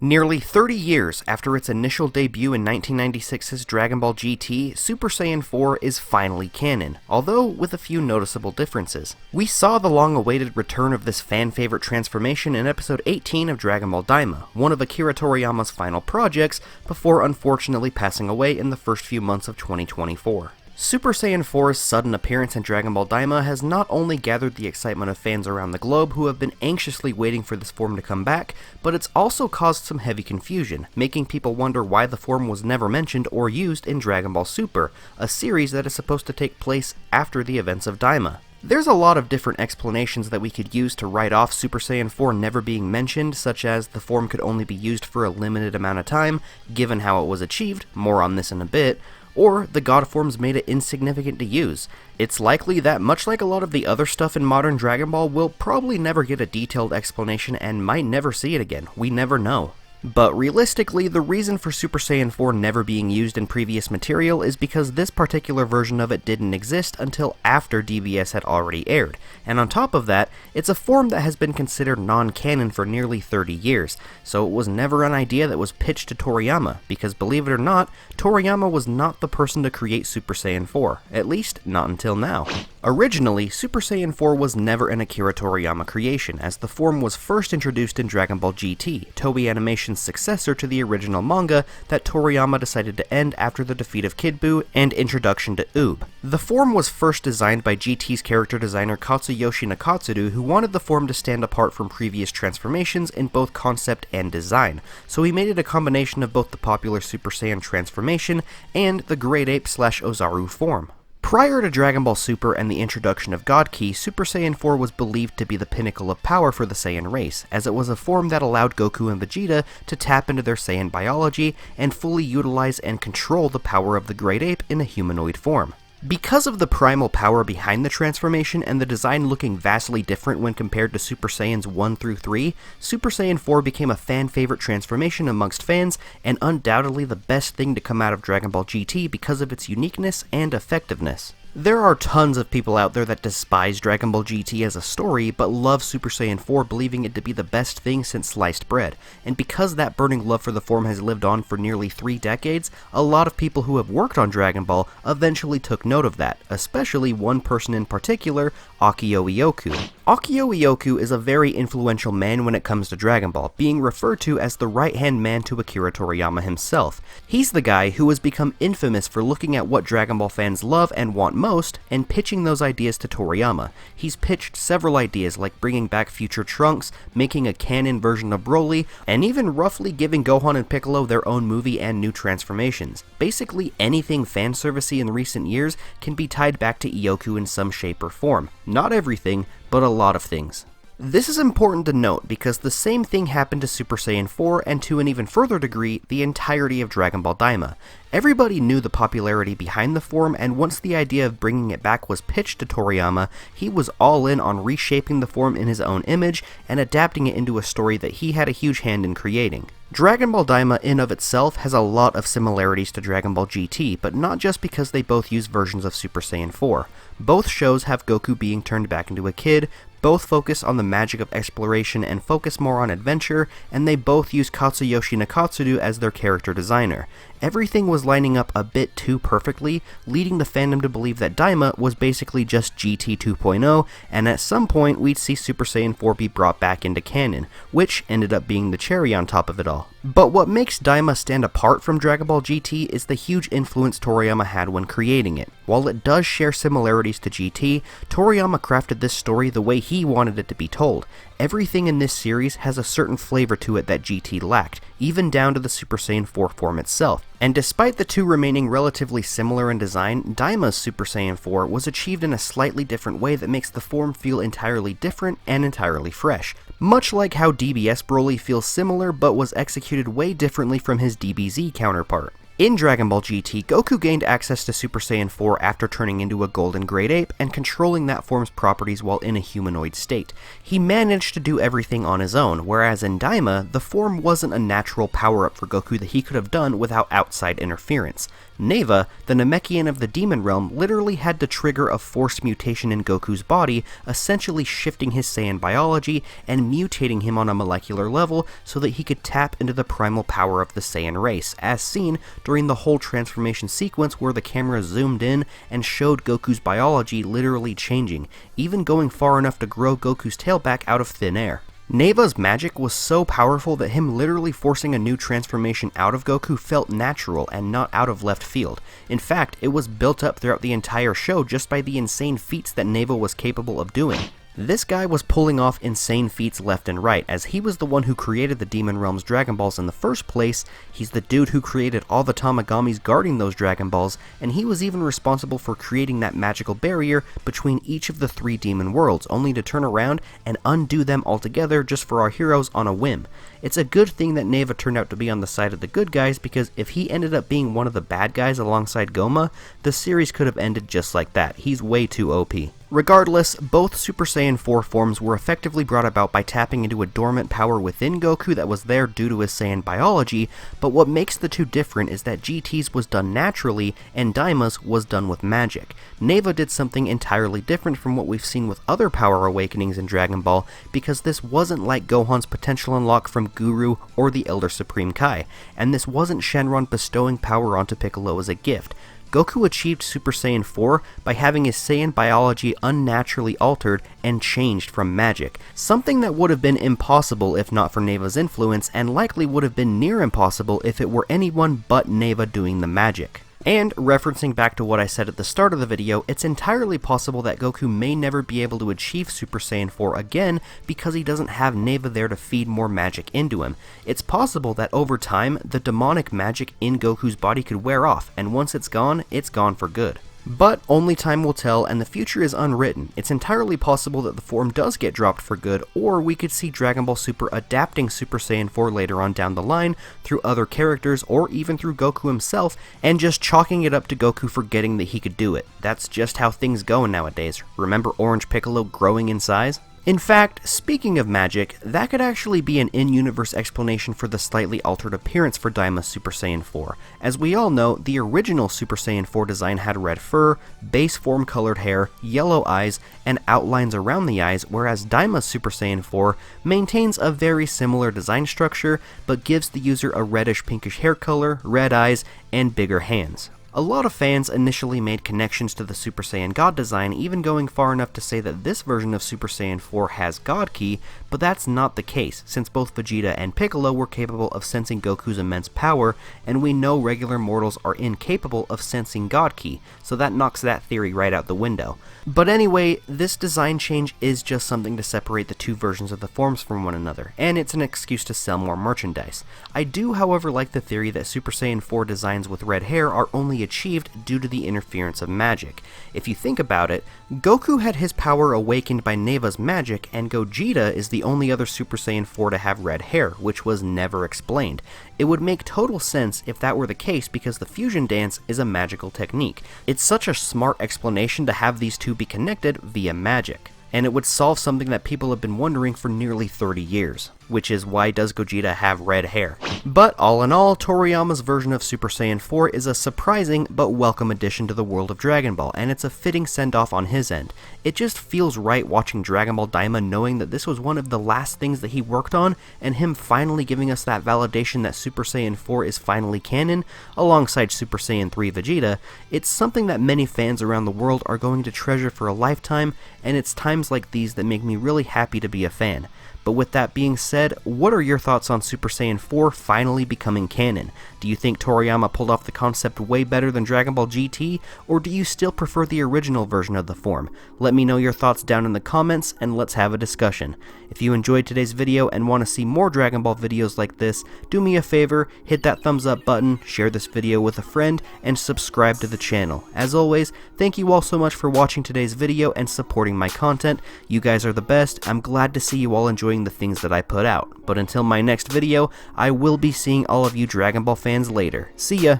Nearly 30 years after its initial debut in 1996's Dragon Ball GT, Super Saiyan 4 is finally canon, although with a few noticeable differences. We saw the long-awaited return of this fan-favorite transformation in episode 18 of Dragon Ball Daima, one of Akira Toriyama's final projects, before unfortunately passing away in the first few months of 2024. Super Saiyan 4's sudden appearance in Dragon Ball Daima has not only gathered the excitement of fans around the globe who have been anxiously waiting for this form to come back, but it's also caused some heavy confusion, making people wonder why the form was never mentioned or used in Dragon Ball Super, a series that is supposed to take place after the events of Daima. There's a lot of different explanations that we could use to write off Super Saiyan 4 never being mentioned, such as the form could only be used for a limited amount of time, given how it was achieved, more on this in a bit, or the god forms made it insignificant to use. It's likely that, much like a lot of the other stuff in modern Dragon Ball, we'll probably never get a detailed explanation and might never see it again. We never know. But realistically, the reason for Super Saiyan 4 never being used in previous material is because this particular version of it didn't exist until after DBS had already aired, and on top of that, it's a form that has been considered non-canon for nearly 30 years, so it was never an idea that was pitched to Toriyama, because believe it or not, Toriyama was not the person to create Super Saiyan 4, at least not until now. Originally, Super Saiyan 4 was never an Akira Toriyama creation, as the form was first introduced in Dragon Ball GT, Toei Animation's successor to the original manga that Toriyama decided to end after the defeat of Kid Buu and introduction to Oob. The form was first designed by GT's character designer Katsuyoshi Nakatsuru, who wanted the form to stand apart from previous transformations in both concept and design, so he made it a combination of both the popular Super Saiyan transformation and the Great Ape/Ozaru form. Prior to Dragon Ball Super and the introduction of God Ki, Super Saiyan 4 was believed to be the pinnacle of power for the Saiyan race, as it was a form that allowed Goku and Vegeta to tap into their Saiyan biology and fully utilize and control the power of the Great Ape in a humanoid form. Because of the primal power behind the transformation and the design looking vastly different when compared to Super Saiyans 1 through 3, Super Saiyan 4 became a fan-favorite transformation amongst fans and undoubtedly the best thing to come out of Dragon Ball GT because of its uniqueness and effectiveness. There are tons of people out there that despise Dragon Ball GT as a story, but love Super Saiyan 4, believing it to be the best thing since sliced bread, and because that burning love for the form has lived on for nearly 3 decades, a lot of people who have worked on Dragon Ball eventually took note of that, especially one person in particular, Akio Ioku. Akio Ioku is a very influential man when it comes to Dragon Ball, being referred to as the right-hand man to Akira Toriyama himself. He's the guy who has become infamous for looking at what Dragon Ball fans love and want most, and pitching those ideas to Toriyama. He's pitched several ideas like bringing back future Trunks, making a canon version of Broly, and even roughly giving Gohan and Piccolo their own movie and new transformations. Basically anything fanservice-y in recent years can be tied back to Ioku in some shape or form. Not everything, but a lot of things. This is important to note because the same thing happened to Super Saiyan 4 and to an even further degree, the entirety of Dragon Ball Daima. Everybody knew the popularity behind the form, and once the idea of bringing it back was pitched to Toriyama, he was all in on reshaping the form in his own image and adapting it into a story that he had a huge hand in creating. Dragon Ball Daima in of itself has a lot of similarities to Dragon Ball GT, but not just because they both use versions of Super Saiyan 4. Both shows have Goku being turned back into a kid, both focus on the magic of exploration and focus more on adventure, and they both use Katsuyoshi Nakatsuru as their character designer. Everything was lining up a bit too perfectly, leading the fandom to believe that Daima was basically just GT 2.0, and at some point we'd see Super Saiyan 4 be brought back into canon, which ended up being the cherry on top of it all. But what makes Daima stand apart from Dragon Ball GT is the huge influence Toriyama had when creating it. While it does share similarities to GT, Toriyama crafted this story the way he wanted it to be told. Everything in this series has a certain flavor to it that GT lacked, even down to the Super Saiyan 4 form itself. And despite the two remaining relatively similar in design, Daima's Super Saiyan 4 was achieved in a slightly different way that makes the form feel entirely different and entirely fresh. Much like how DBS Broly feels similar but was executed way differently from his DBZ counterpart. In Dragon Ball GT, Goku gained access to Super Saiyan 4 after turning into a golden great ape and controlling that form's properties while in a humanoid state. He managed to do everything on his own, whereas in Daima, the form wasn't a natural power-up for Goku that he could have done without outside interference. Neva, the Namekian of the Demon Realm, literally had to trigger a forced mutation in Goku's body, essentially shifting his Saiyan biology and mutating him on a molecular level so that he could tap into the primal power of the Saiyan race, as seen during the whole transformation sequence where the camera zoomed in and showed Goku's biology literally changing, even going far enough to grow Goku's tail back out of thin air. Neva's magic was so powerful that him literally forcing a new transformation out of Goku felt natural and not out of left field. In fact, it was built up throughout the entire show just by the insane feats that Neva was capable of doing. This guy was pulling off insane feats left and right, as he was the one who created the Demon Realm's Dragon Balls in the first place, he's the dude who created all the Tamagamis guarding those Dragon Balls, and he was even responsible for creating that magical barrier between each of the 3 demon worlds, only to turn around and undo them altogether just for our heroes on a whim. It's a good thing that Neva turned out to be on the side of the good guys, because if he ended up being one of the bad guys alongside Goma, the series could have ended just like that. He's way too OP. Regardless, both Super Saiyan 4 forms were effectively brought about by tapping into a dormant power within Goku that was there due to his Saiyan biology, but what makes the two different is that GT's was done naturally and Daima's was done with magic. Neva did something entirely different from what we've seen with other power awakenings in Dragon Ball, because this wasn't like Gohan's potential unlock from Guru or the Elder Supreme Kai, and this wasn't Shenron bestowing power onto Piccolo as a gift. Goku achieved Super Saiyan 4 by having his Saiyan biology unnaturally altered and changed from magic, something that would have been impossible if not for Neva's influence, and likely would have been near impossible if it were anyone but Neva doing the magic. And, referencing back to what I said at the start of the video, it's entirely possible that Goku may never be able to achieve Super Saiyan 4 again because he doesn't have Neva there to feed more magic into him. It's possible that over time, the demonic magic in Goku's body could wear off, and once it's gone for good. But only time will tell, and the future is unwritten. It's entirely possible that the form does get dropped for good, or we could see Dragon Ball Super adapting Super Saiyan 4 later on down the line through other characters or even through Goku himself, and just chalking it up to Goku forgetting that he could do it. That's just how things go nowadays. Remember Orange Piccolo growing in size? In fact, speaking of magic, that could actually be an in-universe explanation for the slightly altered appearance for Daima's Super Saiyan 4. As we all know, the original Super Saiyan 4 design had red fur, base form colored hair, yellow eyes, and outlines around the eyes, whereas Daima's Super Saiyan 4 maintains a very similar design structure, but gives the user a reddish-pinkish hair color, red eyes, and bigger hands. A lot of fans initially made connections to the Super Saiyan God design, even going far enough to say that this version of Super Saiyan 4 has God Ki, but that's not the case, since both Vegeta and Piccolo were capable of sensing Goku's immense power, and we know regular mortals are incapable of sensing God Ki, so that knocks that theory right out the window. But anyway, this design change is just something to separate the two versions of the forms from one another, and it's an excuse to sell more merchandise. I do, however, like the theory that Super Saiyan 4 designs with red hair are only achieved due to the interference of magic. If you think about it, Goku had his power awakened by Neva's magic, and Gogeta is the only other Super Saiyan 4 to have red hair, which was never explained. It would make total sense if that were the case because the fusion dance is a magical technique. It's such a smart explanation to have these two be connected via magic, and it would solve something that people have been wondering for nearly 30 years. Which is why does Gogeta have red hair? But all in all, Toriyama's version of Super Saiyan 4 is a surprising but welcome addition to the world of Dragon Ball, and it's a fitting send-off on his end. It just feels right watching Dragon Ball Daima knowing that this was one of the last things that he worked on, and him finally giving us that validation that Super Saiyan 4 is finally canon, alongside Super Saiyan 3 Vegeta. It's something that many fans around the world are going to treasure for a lifetime, and it's times like these that make me really happy to be a fan. But with that being said, what are your thoughts on Super Saiyan 4 finally becoming canon? Do you think Toriyama pulled off the concept way better than Dragon Ball GT, or do you still prefer the original version of the form? Let me know your thoughts down in the comments, and let's have a discussion. If you enjoyed today's video and want to see more Dragon Ball videos like this, do me a favor, hit that thumbs up button, share this video with a friend, and subscribe to the channel. As always, thank you all so much for watching today's video and supporting my content. You guys are the best. I'm glad to see you all enjoying the things that I put out. But until my next video, I will be seeing all of you Dragon Ball fans later. See ya!